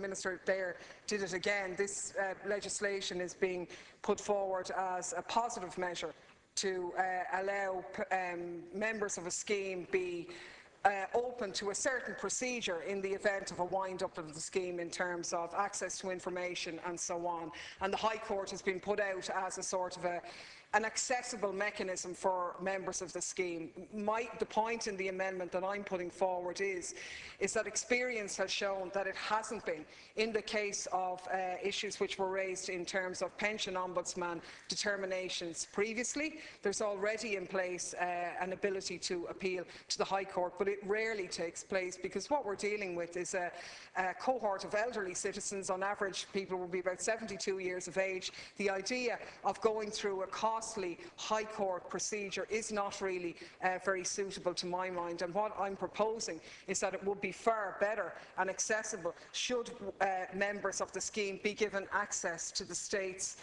Minister there did it again. This legislation is being put forward as a positive measure to allow members of a scheme be open to a certain procedure in the event of a wind-up of the scheme in terms of access to information and so on. And the High Court has been put out as a sort of an accessible mechanism for members of the scheme. The point in the amendment that I'm putting forward is that experience has shown that it hasn't been. In the case of issues which were raised in terms of pension ombudsman determinations previously, there's already in place an ability to appeal to the High Court, but it rarely takes place because what we're dealing with is a cohort of elderly citizens. On average, people will be about 72 years of age. The idea of going through a costly High Court procedure is not really very suitable to my mind, and what I'm proposing is that it would be far better and accessible should members of the scheme be given access to the state's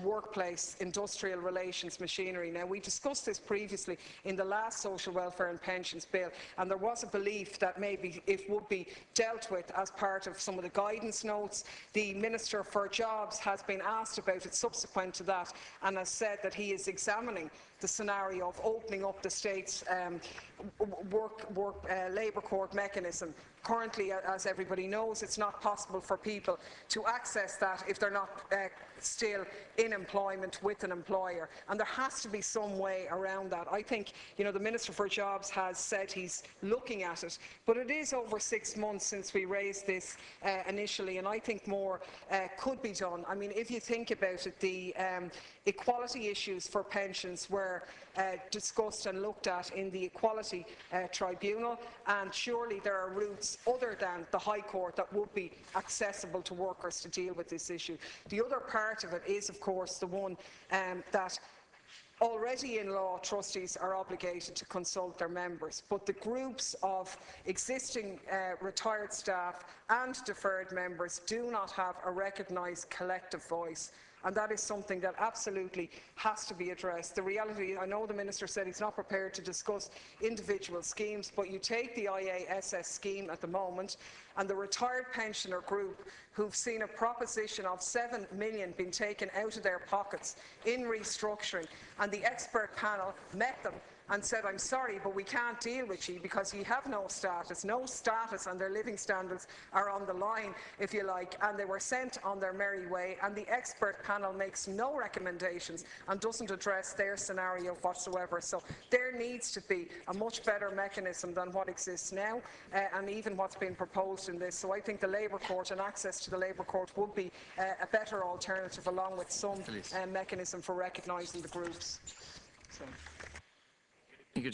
workplace industrial relations machinery. Now, we discussed this previously in the last Social Welfare and Pensions Bill, and there was a belief that maybe it would be dealt with as part of some of the guidance notes. The Minister for Jobs has been asked about it subsequent to that and has said that he is examining the scenario of opening up the state's labour court mechanism. Currently, as everybody knows, it's not possible for people to access that if they're not still in employment with an employer, and there has to be some way around that. I think, the Minister for Jobs has said he's looking at it, but it is over 6 months since we raised this initially, and I think more could be done. I mean, if you think about it, the equality issues for pensions were discussed and looked at in the Equality Tribunal, and surely there are routes other than the High Court that would be accessible to workers to deal with this issue. The other part of it is, of course, the one that already in law, trustees are obligated to consult their members, but the groups of existing retired staff and deferred members do not have a recognised collective voice. And that is something that absolutely has to be addressed. The reality, I know the Minister said he's not prepared to discuss individual schemes, but you take the IASS scheme at the moment and the retired pensioner group who've seen a proposition of 7 million being taken out of their pockets in restructuring, and the expert panel met them and said, I'm sorry, but we can't deal with you because you have no status, and their living standards are on the line, if you like, and they were sent on their merry way, and the expert panel makes no recommendations and doesn't address their scenario whatsoever. So there needs to be a much better mechanism than what exists now, and even what's been proposed in this. So I think the Labour Court and access to the Labour Court would be a better alternative, along with some mechanism for recognising the groups. So. Thank you,